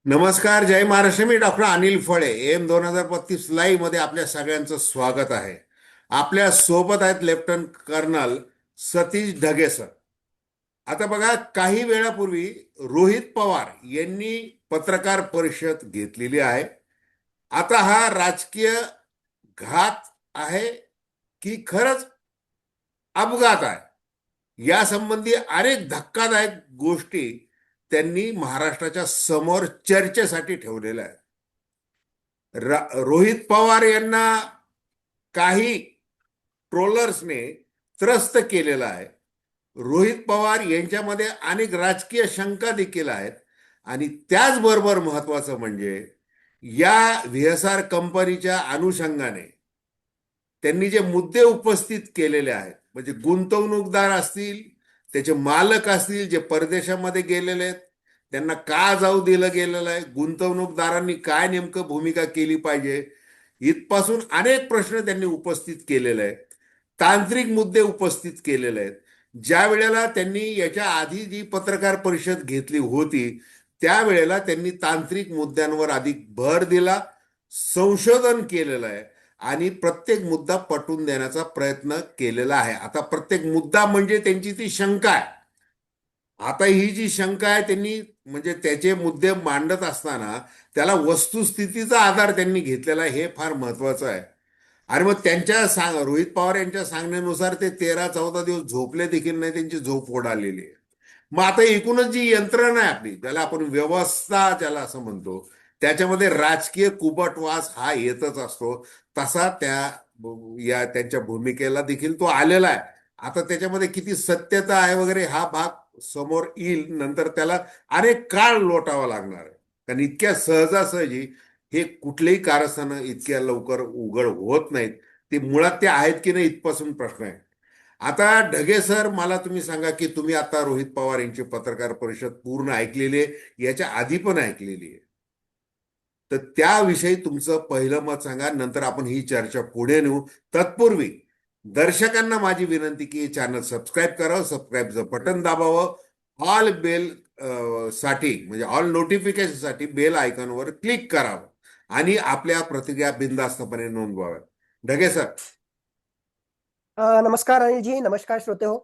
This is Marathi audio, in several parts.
नमस्कार, जय महाराष्ट्र. मी डॉक्टर अनिल फळे. एम 2035 लाईव्ह मध्ये आपल्या सगळ्यांचं स्वागत आहे. आपल्या सोबत आहेत lieutenant colonel Satish Dhage sir. आता बघा, काही वेळापूर्वी रोहित पवार यांनी पत्रकार परिषद घेतलेली आहे. आता हा राजकीय घात आहे की खरंच अपघात आहे, यासंबंधी अनेक धक्कादायक गोष्टी त्यांनी महाराष्ट्राच्या समोर चर्चेसाठी ठेवलेल्या आहेत. रोहित पवार यांना काही ट्रोलर्सने त्रस्त केलेला आहे. रोहित पवार यांच्यामध्ये अनेक राजकीय शंका देखील आहेत. आणि त्याचबरोबर महत्वाचं म्हणजे या व्हीएसआर कंपनीच्या अनुषंगाने त्यांनी जे मुद्दे उपस्थित केलेले आहेत, म्हणजे गुंतवणूकदार असतील, त्याचे मालक असतील जे परदेशामध्ये गेलेले आहेत, त्यांना का जाऊ दिलं गेलेलं आहे, गुंतवणूकदारांनी काय नेमकं भूमिका केली पाहिजे, इथपासून अनेक प्रश्न त्यांनी उपस्थित केलेले आहेत. तांत्रिक मुद्दे उपस्थित केलेले आहेत. ज्या वेळेला त्यांनी याच्या आधी जी पत्रकार परिषद घेतली होती त्यावेळेला त्यांनी तांत्रिक मुद्द्यांवर अधिक भर दिला, संशोधन केलेलं आहे आणि प्रत्येक मुद्दा पटवून देण्याचा प्रयत्न केलेला आहे. आता प्रत्येक मुद्दा म्हणजे त्यांची ती शंका आहे. आता ही जी शंका आहे त्यांनी म्हणजे त्याचे मुद्दे मांडत असताना त्याला वस्तुस्थितीचा आधार त्यांनी घेतलेला आहे, हे फार महत्वाचं आहे. आणि मग रोहित पवार यांच्या सांगण्यानुसार ते 13-14 दिवस झोपले देखील नाही, त्यांची झोप उडालेली आहे. मग आता एकूणच जी यंत्रणा आहे आपली, त्याला आपण व्यवस्था ज्याला असं म्हणतो, त्याच्यामध्ये राजकीय कुबटवास हा येतच असतो. तसा या त्यांच्या भूमिकेला देखील तो आलेला आहे. आता त्याच्यामध्ये किती सत्यता आहे वगैरे हा भाग समोर येईल, नंतर त्याला अनेक काळ लोटावा लागणार आहे. कारण इतक्या सहजासहजी हे कुठलेही कारस्थानं इतक्या लवकर उघड होत नाहीत. ते मुळात ते आहेत की नाही इथपासून प्रश्न आहे. आता ढगे सर, मला तुम्ही सांगा की तुम्ही आता रोहित पवार यांची पत्रकार परिषद पूर्ण ऐकलेली आहे, याच्या आधी पण ऐकलेली आहे, तर त्याविषयी तुमचं पहिलं मत सांगा. नंतर आपण ही चर्चा पुढे नेऊ. तत्पूर्वी दर्शकांना माझी विनंती की चॅनल सबस्क्राईब करावं, सबस्क्राईबचं बटन दाबावं, ऑल बेल साठी म्हणजे ऑल नोटिफिकेशन साठी बेल आयकॉनवर क्लिक करावं आणि आपल्या प्रतिक्रिया बिनधास्तपणे नोंदवाव्या. ढगे सर. नमस्कार अनिलजी, नमस्कार श्रोते हो.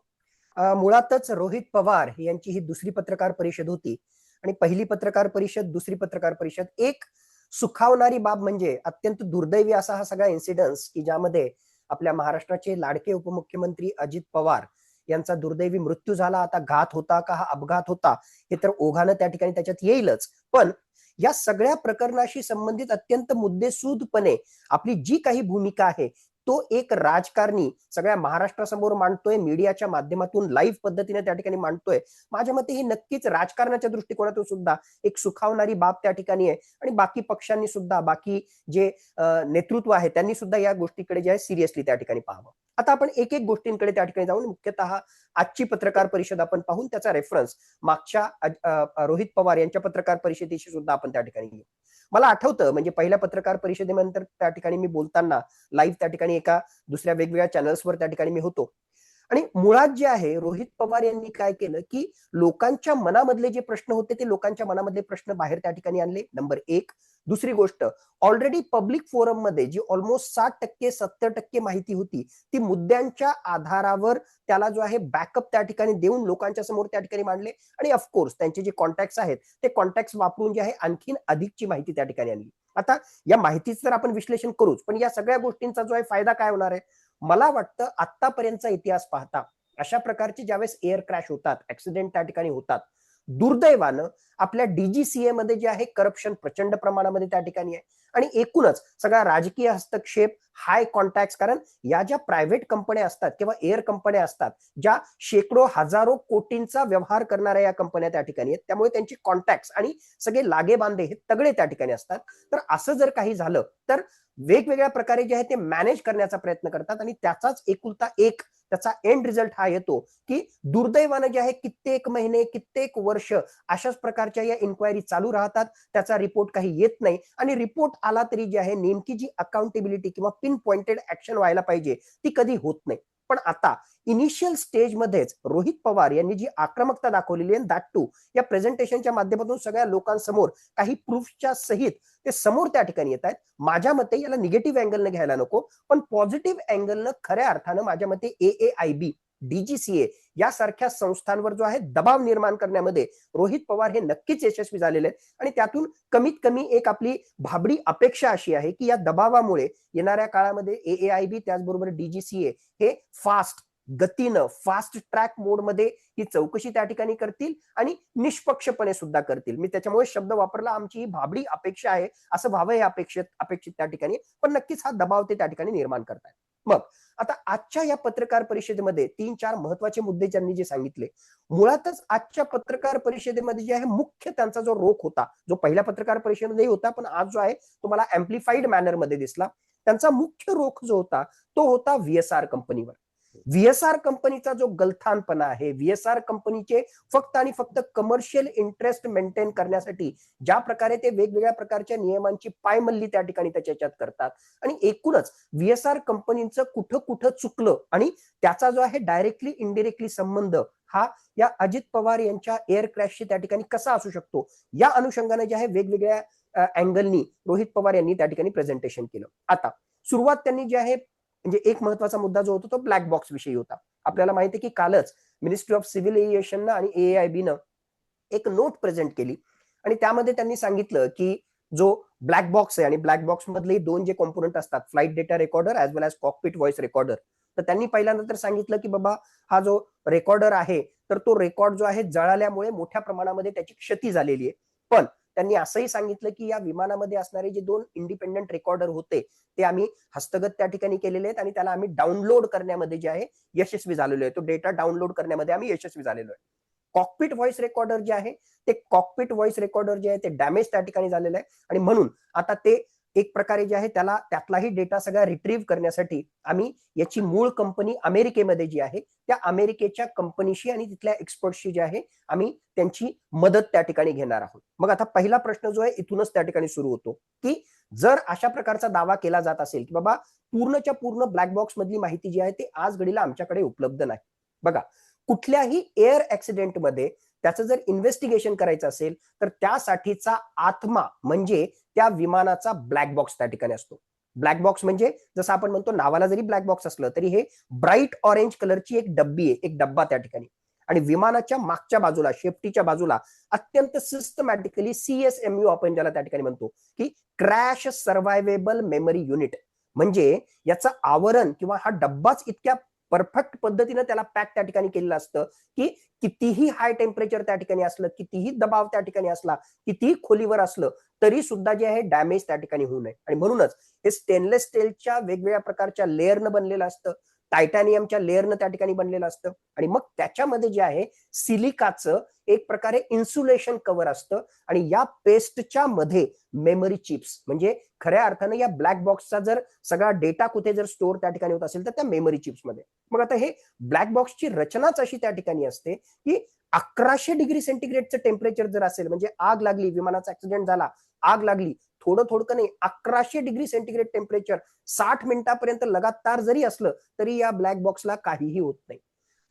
मुळातच रोहित पवार यांची ही दुसरी पत्रकार परिषद होती आणि पहिली पत्रकार परिषद, दुसरी पत्रकार परिषद. एक सुखावणारी बाब म्हणजे अत्यंत दुर्दैवी असा हा सगळा इन्सिडन्स की ज्यामध्ये आपल्या महाराष्ट्राचे लाडके उपमुख्यमंत्री अजित पवार यांचा दुर्दैवी मृत्यू झाला. आता घात होता का हा अपघात होता हे तर ओघानं त्या ठिकाणी त्याच्यात येईलच, पण या सगळ्या प्रकरणाशी संबंधित अत्यंत मुद्देसूदपणे आपली जी काही भूमिका आहे तो एक राजकारणी सगळ्या महाराष्ट्रासमोर मांडतोय, मीडियाच्या माध्यमातून लाईव्ह पद्धतीने त्या ठिकाणी मांडतोय. माझ्या मते ही नक्कीच राजकारणाच्या दृष्टिकोनातून सुद्धा एक सुखावणारी बाब त्या ठिकाणी आहे आणि बाकी पक्षांनी सुद्धा, बाकी जे नेतृत्व आहे त्यांनी सुद्धा या गोष्टीकडे जे आहे सिरियसली त्या ठिकाणी पाहावं. आता आपण एक एक गोष्टींकडे त्या ठिकाणी जाऊन मुख्यतः आजची पत्रकार परिषद आपण पाहून त्याचा रेफरन्स मागच्या रोहित पवार यांच्या पत्रकार परिषदेशी सुद्धा आपण त्या ठिकाणी घेऊ. मला आठवतं म्हणजे पहिल्या पत्रकार परिषदेनंतर त्या ठिकाणी मी बोलताना लाईव्ह त्या ठिकाणी एका दुसऱ्या वेगवेगळ्या चॅनल्सवर त्या ठिकाणी मी होतो आणि मुळात जे आहे रोहित पवार यांनी काय केलं की लोकांच्या मनामधले जे प्रश्न होते ते लोकांच्या मनामधले प्रश्न बाहेर त्या ठिकाणी आणले, नंबर एक. दुसरी गोष्ट, ऑलरेडी पब्लिक फोरम मध्ये जी ऑलमोस्ट 60% 70% माहिती होती ती मुद्द्यांच्या आधारावर त्याला जो आहे बॅकअप त्या ठिकाणी देऊन लोकांच्या समोर त्या ठिकाणी मांडले आणि ऑफकोर्स त्यांचे जे कॉन्टॅक्ट्स आहेत ते कॉन्टॅक्ट्स वापरून जे आहे आणखीन अधिकची माहिती त्या ठिकाणी आणली. आता या माहितीचं तर आपण विश्लेषण करूच, पण या सगळ्या गोष्टींचा जो आहे फायदा काय होणार आहे? मला वाटतं आतापर्यंतचा इतिहास पाहता अशा प्रकारचे ज्यावेळेस एअर क्रॅश होतात, ऍक्सिडेंट त्या ठिकाणी होतात, दुर्दैवानं आपल्या डीजीसीए मध्ये जे आहे करप्शन प्रचंड प्रमाणामध्ये त्या ठिकाणी आहे आणि एकूणच सगळा राजकीय हस्तक्षेप, हाय कॉन्टॅक्ट. कारण या ज्या प्रायव्हेट कंपन्या असतात किंवा एअर कंपन्या असतात ज्या शेकडो हजारो कोटींचा व्यवहार करणाऱ्या या कंपन्या त्या ठिकाणी आहेत, त्यामुळे त्यांची कॉन्टॅक्ट आणि सगळे लागेबांधे हे तगडे त्या ठिकाणी असतात. तर असं जर काही झालं तर वेगवेगळ्या प्रकारे जे आहे ते मॅनेज करण्याचा प्रयत्न करतात आणि त्याचाच एकुलता एक त्याचा एंड रिझल्ट हा येतो की दुर्दैवानं जे आहे कित्येक महिने, कित्येक वर्ष अशाच प्रकारच्या या इन्क्वायरी चालू राहतात, त्याचा रिपोर्ट काही येत नाही आणि रिपोर्ट आला तरी जे आहे नेमकी जी अकाउंटेबिलिटी किंवा पिन पॉइंटेड ऍक्शन व्हायला पाहिजे ती कधी होत नाही. पण आता इनिशियल स्टेजमध्येच रोहित पवार यांनी जी आक्रमकता दाखवलेली आहे दॅट टू या प्रेझेंटेशनच्या माध्यमातून सगळ्या लोकांसमोर काही प्रूफच्या सहित ते समोर त्या ठिकाणी येत आहेत. माझ्या मते याला निगेटिव्ह अँगलने घ्यायला नको, पण पॉझिटिव्ह अँगलनं खऱ्या अर्थानं माझ्या मते AAIB, DGCA यासारख्या संस्थांवर जो आहे दबाव निर्माण करण्यामध्ये रोहित पवार हे नक्कीच यशस्वी झालेले आहेत. आणि त्यातून कमीत कमी एक आपली भाबडी अपेक्षा अशी आहे की या दबावामुळे येणाऱ्या काळामध्ये AAIB त्याचबरोबर DGCA हे गतीनं फास्ट ट्रॅक मोडमध्ये ही चौकशी त्या ठिकाणी करतील आणि निष्पक्षपणे सुद्धा करतील. मी त्याच्यामुळे शब्द वापरला, आमची ही भाबडी अपेक्षा आहे असं व्हावं हे अपेक्षित त्या ठिकाणी, पण नक्कीच हा दबाव ते त्या ठिकाणी निर्माण करतायत. मग आता आजच्या या पत्रकार परिषदेमध्ये 3-4 महत्वाचे मुद्दे ज्यांनी जे सांगितले, मुळातच आजच्या पत्रकार परिषदेमध्ये जे आहे मुख्य त्यांचा जो रोख होता, जो पहिल्या पत्रकार परिषदेमध्ये होता पण आज जो आहे तो मला अँप्लिफाईड मॅनर मध्ये दिसला. त्यांचा मुख्य रोख जो होता तो होता VSR कंपनीवर. VSR कंपनीचा जो गलथानपणा आहे, VSR कंपनीचे फक्त आणि फक्त कमर्शियल इंटरेस्ट मेंटेन करण्यासाठी ज्या प्रकारे ते वेगवेगळ्या प्रकारच्या नियमांची पायमल्ली त्या ठिकाणी त्याच्यात करतात आणि एकूणच VSR कंपनीचं कुठं कुठं चुकलं आणि त्याचा जो आहे डायरेक्टली इनडिरेक्टली संबंध हा या अजित पवार यांच्या एअर क्रॅशशी त्या ठिकाणी कसा असू शकतो, या अनुषंगाने जे आहे वेगवेगळ्या अँगलनी रोहित पवार यांनी त्या ठिकाणी प्रेझेंटेशन केलं. आता सुरुवात त्यांनी जे आहे म्हणजे एक महत्वाचा मुद्दा जो होता तो ब्लॅक बॉक्स विषयी होता. आपल्याला माहिती आहे की कालच मिनिस्ट्री ऑफ सिव्हिल एव्हिएशन आणि AAIB एक नोट प्रेझेंट केली आणि त्यामध्ये त्यांनी सांगितलं की जो ब्लॅक बॉक्स आहे आणि ब्लॅक बॉक्स मधले 2 जे कॉम्पोनंट असतात, फ्लाईट डेटा रेकॉर्डर ऍज वेल एज कॉकपिट व्हॉइस रेकॉर्डर, तर त्यांनी पहिल्यांदा तर सांगितलं की बाबा हा जो रेकॉर्डर आहे तर तो रेकॉर्ड जो आहे जळाल्यामुळे मोठ्या प्रमाणामध्ये त्याची क्षती झालेली आहे. पण त्यांनी असंही सांगितलं की या विमानामध्ये असणारे जे 2 इंडिपेंडेंट रेकॉर्डर होते ते आम्ही हस्तगत त्या ठिकाणी केलेले आहेत आणि त्याला आम्ही डाउनलोड करण्यामध्ये जे आहे यशस्वी झालेलो आहे. तो डेटा डाउनलोड करण्यामध्ये आम्ही यशस्वी झालेलो आहे. कॉकपिट व्हॉइस रेकॉर्डर जे आहे ते कॉकपिट व्हॉइस रेकॉर्डर जे आहे ते डॅमेज त्या ठिकाणी झालेलं आहे आणि म्हणून आता ते एक प्रकारे जे आहे त्यातलाही डेटा सगळा रिट्रीव्ह करण्यासाठी आम्ही याची मूळ कंपनी अमेरिकेमध्ये जी आहे त्या अमेरिकेच्या कंपनीशी आणि तिथल्या एक्सपर्टशी जे आहे आम्ही त्यांची मदत त्या ठिकाणी घेणार आहोत. मग आता पहिला प्रश्न जो आहे इथूनच त्या ठिकाणी सुरू होतो की जर अशा प्रकारचा दावा केला जात असेल की बाबा पूर्णच्या पूर्ण ब्लॅक बॉक्स मधली माहिती जी आहे ती आज घडीला आमच्याकडे उपलब्ध नाही. बघा, कुठल्याही एअर ऍक्सिडेंटमध्ये त्याचं जर इन्व्हेस्टिगेशन करायचं असेल तर त्यासाठीचा आत्मा म्हणजे त्या विमानाचा ब्लॅक बॉक्स त्या ठिकाणी असतो. ब्लॅक बॉक्स म्हणजे जसं आपण म्हणतो नावाला जरी ब्लॅक बॉक्स असलं तरी हे ब्राईट ऑरेंज कलरची एक डब्बी आहे, एक डब्बा त्या ठिकाणी. आणि विमानाच्या मागच्या बाजूला शेफ्टीच्या बाजूला अत्यंत सिस्टमॅटिकली CSMU आपण ज्याला त्या ठिकाणी म्हणतो की क्रॅश सर्व्हायवेबल मेमरी युनिट, म्हणजे याचं आवरण किंवा हा डब्बाच इतक्या परफेक्ट पद्धतीने त्याला पॅक त्या ठिकाणी केलेलं असतं की कितीही हाय टेम्परेचर त्या ठिकाणी असलं, कितीही दबाव त्या ठिकाणी असला, कितीही खोलीवर असलं तरी सुद्धा जे आहे डॅमेज त्या ठिकाणी होऊ नये. आणि म्हणूनच हे स्टेनलेस स्टीलच्या वेगवेगळ्या प्रकारच्या लेअरनं बनलेलं असतं, टायटॅनियमच्या लेअरनं त्या ठिकाणी बनलेलं असतं आणि मग त्याच्यामध्ये जे आहे सिलिकाचं एक प्रकारे इन्सुलेशन कव्हर असतं आणि या पेस्टच्या मध्ये मेमरी चिप्स, म्हणजे खऱ्या अर्थानं या ब्लॅक बॉक्सचा जर सगळा डेटा कुठे जर स्टोअर त्या ठिकाणी होत असेल तर त्या मेमरी चिप्स मध्ये. मग आता हे ब्लॅक बॉक्सची रचनाच अशी त्या ठिकाणी असते की 1100 डिग्री सेंटीग्रेडचं टेम्परेचर जर असेल, म्हणजे आग लागली, विमानाचा ऍक्सिडेंट झाला, आग लागली, थोडं नाही 1100 डिग्री सेंटीग्रेड टेम्परेचर 60 मिनिटापर्यंत लगातार जरी असलं तरी या ब्लॅक बॉक्सला काहीही होत नाही.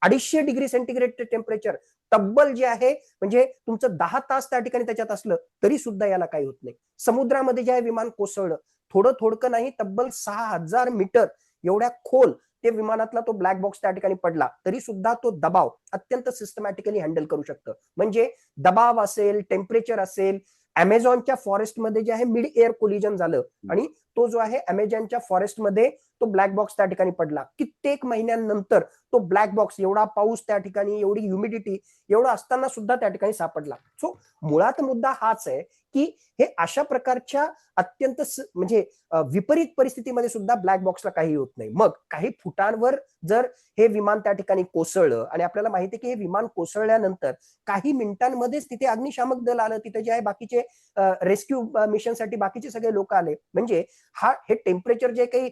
250 डिग्री सेंटीग्रेड टेम्परेचर तब्बल जे आहे म्हणजे तुमचं 10 तास त्या ठिकाणी त्याच्यात असलं तरी सुद्धा याला काही होत नाही. समुद्रामध्ये जे आहे विमान कोसळलं, थोडं नाही तब्बल 6000 मीटर एवढ्या खोल ते विमानातला तो ब्लॅक बॉक्स त्या ठिकाणी पडला तरी सुद्धा तो दबाव अत्यंत सिस्टमॅटिकली हँडल करू शकतं. म्हणजे दबाव असेल, टेम्परेचर असेल, अमेझॉनच्या फॉरेस्टमध्ये जे आहे मिड एअर कोलिजन झालं आणि तो जो आहे अमेझॉनच्या फॉरेस्टमध्ये तो ब्लॅक बॉक्स त्या ठिकाणी पडला. कित्येक महिन्यानंतर तो ब्लॅक बॉक्स, एवढा पाऊस त्या ठिकाणी, एवढी ह्युमिडिटी, एवढं असताना सुद्धा त्या ठिकाणी सापडला. सो मुळात मुद्दा हाच आहे की हे अशा प्रकारच्या अत्यंत म्हणजे विपरीत परिस्थितीमध्ये सुद्धा ब्लॅक बॉक्सला काही होत नाही. मग काही फुटांवर जर हे विमान त्या ठिकाणी कोसळलं आणि आपल्याला माहिती आहे की हे विमान कोसळल्यानंतर काही मिनिटांमध्येच तिथे अग्निशामक दल आलं, तिथे जे आहे बाकीचे रेस्क्यू मिशनसाठी बाकीचे सगळे लोक आले. म्हणजे हे टेम्परेचर जे काही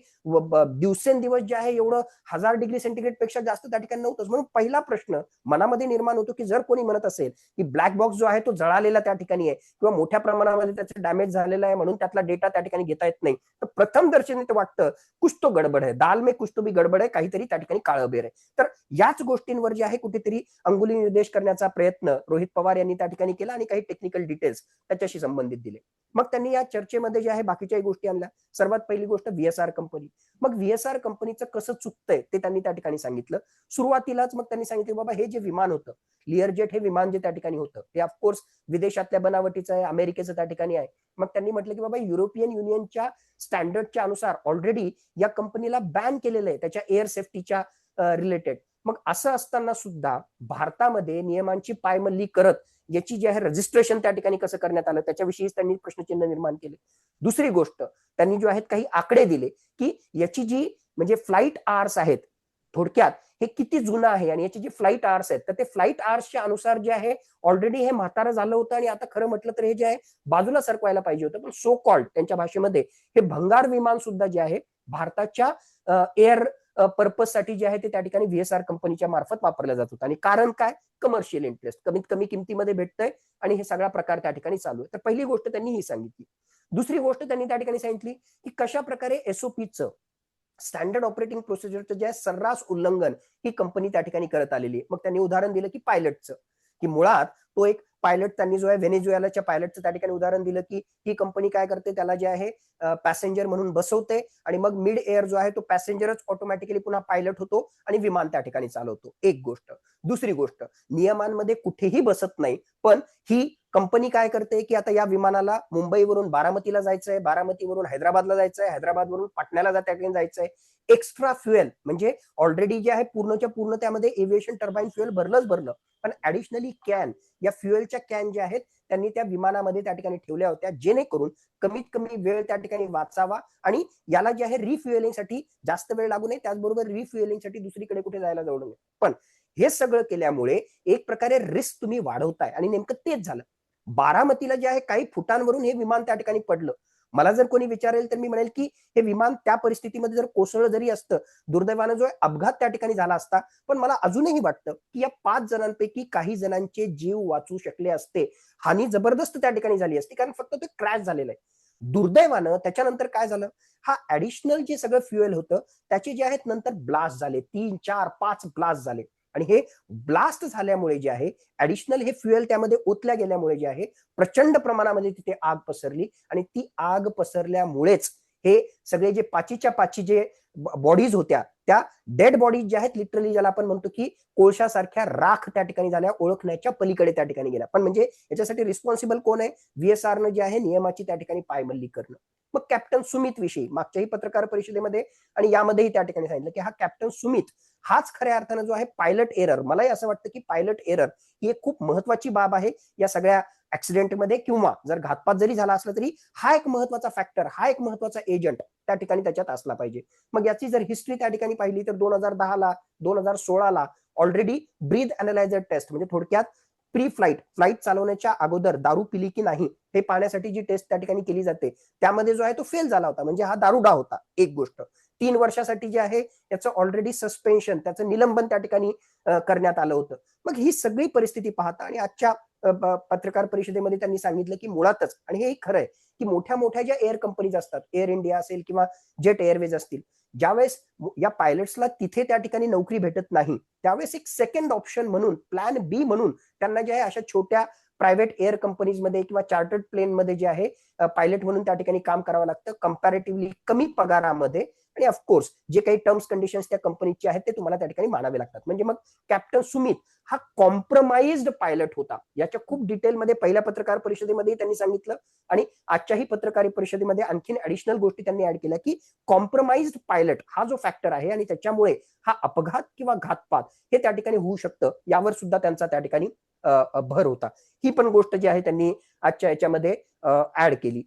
दिवसेंदिवस जे आहे एवढं 1000 डिग्री सेंटीग्रेड पेक्षा जास्त त्या ठिकाणी नव्हतंच. म्हणून पहिला प्रश्न मनामध्ये निर्माण होतो की जर कोणी म्हणत असेल की ब्लॅक बॉक्स जो आहे तो जळालेला त्या ठिकाणी आहे किंवा मोठ्या प्रमाणामध्ये त्याचं डॅमेज झालेलं आहे म्हणून त्यातला डेटा त्या ठिकाणी घेता येत नाही, तर प्रथम दर्शनी ते वाटतं कुछ तो गडबड आहे, दाल में कुछ तो भी गडबड आहे, काहीतरी त्या ठिकाणी काळबेर आहे. तर याच गोष्टींवर जे आहे कुठेतरी अंगुली निर्देश करण्याचा प्रयत्न रोहित पवार यांनी त्या ठिकाणी केला आणि काही टेक्निकल डिटेल्स त्याच्याशी संबंधित दिले. मग त्यांनी या चर्चेमध्ये जे आहे बाकीच्याही गोष्टी आणल्या. सर्वात पहिली गोष्ट व्हीएसआर कंपनी. मग व्हीएसआर कंपनीचं कसं चुकतंय ते त्यांनी त्या ठिकाणी सांगितलं. सुरुवातीलाच मग त्यांनी सांगितलं बाबा हे जे विमान होतं, लिअरजेट हे विमान जे त्या ठिकाणी होतं ते ऑफकोर्स विदेशातल्या बनावटीचं आहे, अमेरिकेचं त्या ठिकाणी आहे. मग त्यांनी म्हटलं की बाबा युरोपियन युनियनच्या स्टँडर्डच्या अनुसार ऑलरेडी या कंपनीला बॅन केलेलं आहे त्याच्या एअर सेफ्टीच्या रिलेटेड. मग असं असताना सुद्धा भारतामध्ये नियमांची पायमल्ली करत याची जे आहे रजिस्ट्रेशन त्या ठिकाणी कसं करण्यात आलं त्याच्याविषयी त्यांनी प्रश्नचिन्ह निर्माण केले. दुसरी गोष्ट त्यांनी जो आहेत काही आकडे दिले की याची जी म्हणजे फ्लाईट आवर्स आहेत, थोडक्यात हे किती जुनं आहे आणि याची जी फ्लाईट आवर्स आहेत तर ते फ्लाईट आवर्सच्या अनुसार जे आहे ऑलरेडी हे म्हातारं झालं होतं आणि आता खरं म्हटलं तर हे जे आहे बाजूला सरकवायला पाहिजे होतं. पण सो कॉल्ड त्यांच्या भाषेमध्ये हे भंगार विमान सुद्धा जे आहे भारताच्या एअर पर्पज साठी जे आहे ते त्या ठिकाणी व्हीएसआर कंपनीच्या मार्फत वापरलं जात होतं. आणि कारण काय? कमर्शियल इंटरेस्ट, कमीत कमी किमतीमध्ये भेटतंय आणि हे सगळा प्रकार त्या ठिकाणी चालू आहे. तर पहिली गोष्ट त्यांनी ही सांगितली. दुसरी गोष्ट त्यांनी त्या ठिकाणी सांगितली की कशा प्रकारे एसओपीचं स्टँडर्ड ऑपरेटिंग प्रोसिजरचं जे आहे सर्रास उल्लंघन ही कंपनी त्या ठिकाणी करत आलेली आहे. मग त्यांनी उदाहरण दिलं की पायलटचं, की मुळात तो एक पायलट त्यांनी जो आहे व्हेनेझुएलाच्या पायलटचं त्या ठिकाणी उदाहरण दिलं की ही कंपनी काय करते त्याला जे आहे पॅसेंजर म्हणून बसवते आणि मग मिड एअर जो आहे तो पॅसेंजरच ऑटोमॅटिकली पुन्हा पायलट होतो आणि विमान त्या ठिकाणी चालवतो. एक गोष्ट. दुसरी गोष्ट, नियमांमध्ये कुठेही बसत नाही, पण ही कंपनी काय करते की आता या विमानाला मुंबईवरून बारामतीला जायचंय, बारामतीवरून हैदराबादला जायचंय, हैदराबादवरून पाटण्याला त्या ठिकाणी जायचंय. एक्स्ट्रा फ्युएल म्हणजे ऑलरेडी जे आहे पूर्णच्या पूर्ण त्यामध्ये एव्हिएशन टर्बाईन फ्युएल भरलं, पण ऍडिशनली कॅन, या फ्युएलच्या कॅन ज्या आहेत त्यांनी त्या विमानामध्ये त्या ठिकाणी ठेवल्या होत्या जेणेकरून कमीत कमी वेळ त्या ठिकाणी वाचावा आणि याला जे आहे रिफ्युएलिंगसाठी जास्त वेळ लागू नये, त्याचबरोबर रिफ्युएलिंगसाठी दुसरीकडे कुठे जायला जाऊ नये. पण हे सगळं केल्यामुळे एक प्रकारे रिस्क तुम्ही वाढवताय आणि नेमकं तेच झालं. बारामतीला जे आहे काही फुटांवरून हे विमान त्या ठिकाणी पडलं. मला जर कोणी विचारेल तर मी म्हणेल की हे विमान त्या परिस्थितीमध्ये जर कोसळलं जरी असतं, दुर्दैवानं जो अपघात त्या ठिकाणी झाला असता, पण मला अजूनही वाटतं की या 5 जणांपैकी काही जणांचे जीव वाचू शकले असते. हानी जबरदस्त त्या ठिकाणी झाली असती कारण फक्त ते क्रॅश झालेलं आहे. दुर्दैवानं त्याच्यानंतर काय झालं, हा ऍडिशनल जे सगळं फ्युएल होतं त्याचे जे आहेत नंतर ब्लास्ट झाले, 3, 4, 5 ब्लास्ट झाले आणि हे ब्लास्ट झाल्यामुळे जे आहे ऍडिशनल हे फ्युएल त्यामध्ये ओतल्या गेल्यामुळे जे आहे प्रचंड प्रमाणामध्ये तिथे आग पसरली आणि ती आग पसरल्यामुळेच हे सगळे जे पाचीच्या पाची जे बॉडीज होत्या त्या डेड बॉडीज ज्या आहेत लिटरली ज्याला आपण म्हणतो की कोळशासारख्या राख त्या ठिकाणी झाल्या, ओळखण्याच्या पलीकडे त्या ठिकाणी गेल्या. पण म्हणजे याच्यासाठी रिस्पॉन्सिबल कोण आहे? व्हीएसआरनं जे आहे नियमाची त्या ठिकाणी पायमल्ली करणं. मग कॅप्टन सुमित विषयी मागच्याही पत्रकार परिषदेमध्ये आणि यामध्येही त्या ठिकाणी सांगितलं की हा कॅप्टन सुमित हाच खऱ्या अर्थानं जो आहे पायलट एरर, मलाही असं वाटतं की पायलट एरर ही एक खूप महत्वाची बाब आहे या सगळ्या ऍक्सिडेंटमध्ये, किंवा जर घातपात जरी झाला असला तरी हा एक महत्वाचा फॅक्टर, हा एक महत्वाचा एजंट त्या ठिकाणी त्याच्यात असला पाहिजे. मग याची जर हिस्ट्री त्या ठिकाणी पाहिली तर 2010ला 2016ला ऑलरेडी ब्रीथ अनालायझर टेस्ट म्हणजे थोडक्यात प्री फ्लाईट चालवण्याच्या अगोदर दारू पिली की नाही हे पाहण्यासाठी जी टेस्ट त्या ठिकाणी केली जाते त्यामध्ये जो आहे तो फेल झाला होता, म्हणजे हा दारुडा होता. एक गोष्ट. 3 वर्षासाठी जे आहे त्याचं ऑलरेडी सस्पेन्शन, त्याचं निलंबन त्या ठिकाणी करण्यात आलं होतं. मग ही सगळी परिस्थिती पाहता आणि आजच्या पत्रकार परिषदेमध्ये त्यांनी सांगितलं की मुळातच, आणि हे खरं आहे की मोठ्या मोठ्या ज्या एअर कंपनीज असतात, एअर इंडिया असेल किंवा जेट एअरवेज असतील, ज्यावेळेस या पायलट्सला तिथे त्या ठिकाणी नोकरी भेटत नाही त्यावेळेस एक सेकंड ऑप्शन म्हणून, प्लॅन बी म्हणून त्यांना जे आहे अशा छोट्या प्रायव्हेट एअर कंपनीजमध्ये किंवा चार्टर्ड प्लेनमध्ये जे आहे पायलट म्हणून त्या ठिकाणी काम करावं लागतं कंपॅरेटिव्हली कमी पगारामध्ये, आणि ऑफकोर्स जे काही टर्म्स कंडिशन्स त्या कंपनीचे आहेत ते तुम्हाला त्या ठिकाणी मानावे लागतात. म्हणजे मग कॅप्टन सुमित हा कॉम्प्रोमाइज्ड पायलट होता. याच्या खूप डिटेलमध्ये पहिल्या पत्रकार परिषदेमध्ये त्यांनी सांगितलं आणि आजच्याही पत्रकार परिषदेमध्ये आणखीन ऍडिशनल गोष्टी त्यांनी ऍड केल्या की कॉम्प्रोमाइज्ड पायलट हा जो फॅक्टर आहे आणि त्याच्यामुळे हा अपघात किंवा घातपात हे त्या ठिकाणी होऊ शकतं, यावर सुद्धा त्यांचा त्या ठिकाणी भर होता. ही पण गोष्ट जी आहे त्यांनी आजच्या याच्यामध्ये ऍड केली.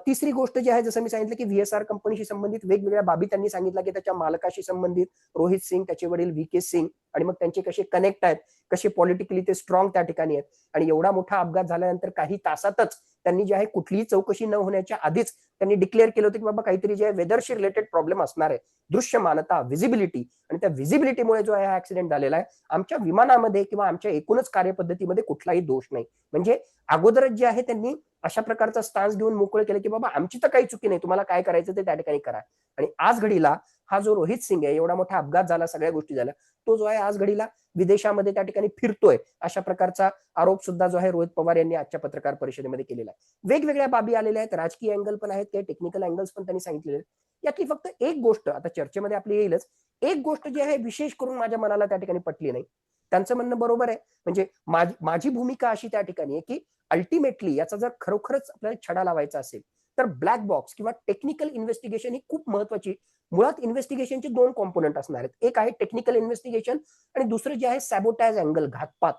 तिसरी गोष्ट जी आहे, जसं मी सांगितलं की व्हीएसआर कंपनीशी संबंधित वेगवेगळ्या बाबी त्यांनी सांगितलं, की त्याच्या मालकाशी संबंधित रोहित सिंग, त्याचे वडील व्ही.के. सिंग आणि मग त्यांचे कसे कनेक्ट आहेत, कसे पॉलिटिकली ते स्ट्रॉंग त्या ठिकाणी आहेत. आणि एवढा मोठा अपघात झाल्यानंतर काही तासातच त्यांनी जे आहे कुठलीही चौकशी न होण्याच्या आधीच त्यांनी डिक्लेअर केलं होतं की बाबा काहीतरी जे आहे वेदरशी रिलेटेड प्रॉब्लेम असणार आहे, दृश्यमानता, व्हिजिबिलिटी. आणि त्या व्हिजिबिलिटीमुळे जो आहे हा ऍक्सिडेंट झालेला आहे. आमच्या विमानामध्ये किंवा आमच्या एकूणच कार्यपद्धतीमध्ये कुठलाही दोष नाही. म्हणजे अगोदरच जे आहे त्यांनी अशा प्रकारचा स्टान्स घेऊन मोकळं केलं की बाबा आमची तर काही चुकी नाही, तुम्हाला काय करायचं ते त्या ठिकाणी करा. आणि आज घडीला हा जो रोहित सिंग आहे, एवढा मोठा अपघात झाला, सगळ्या गोष्टी झाल्या, तो जो आहे आज घडीला विदेशामध्ये त्या ठिकाणी फिरतोय, अशा प्रकारचा आरोप सुद्धा जो आहे रोहित पवार यांनी आजच्या पत्रकार परिषदेमध्ये केलेला आहे. वेगवेगळ्या बाबी आलेल्या आहेत, राजकीय अँगल पण आहेत, काही टेक्निकल अँगल्स पण त्यांनी सांगितलेले आहेत. यातली फक्त एक गोष्ट आता चर्चेमध्ये आपली येईलच, एक गोष्ट जी आहे विशेष करून माझ्या मनाला त्या ठिकाणी पटली नाही. त्यांचं म्हणणं बरोबर आहे, म्हणजे माझी भूमिका अशी त्या ठिकाणी आहे की अल्टिमेटली याचा जर खरोखरच आपल्याला छडा लावायचा असेल तर ब्लॅक बॉक्स किंवा टेक्निकल इन्व्हेस्टिगेशन ही खूप महत्वाची. मुळात इन्व्हेस्टिगेशनचे दोन कॉम्पोनंट असणार आहेत, एक आहे टेक्निकल इन्व्हेस्टिगेशन आणि दुसरं जे आहे सॅबोटॅज अँगल, घातपात.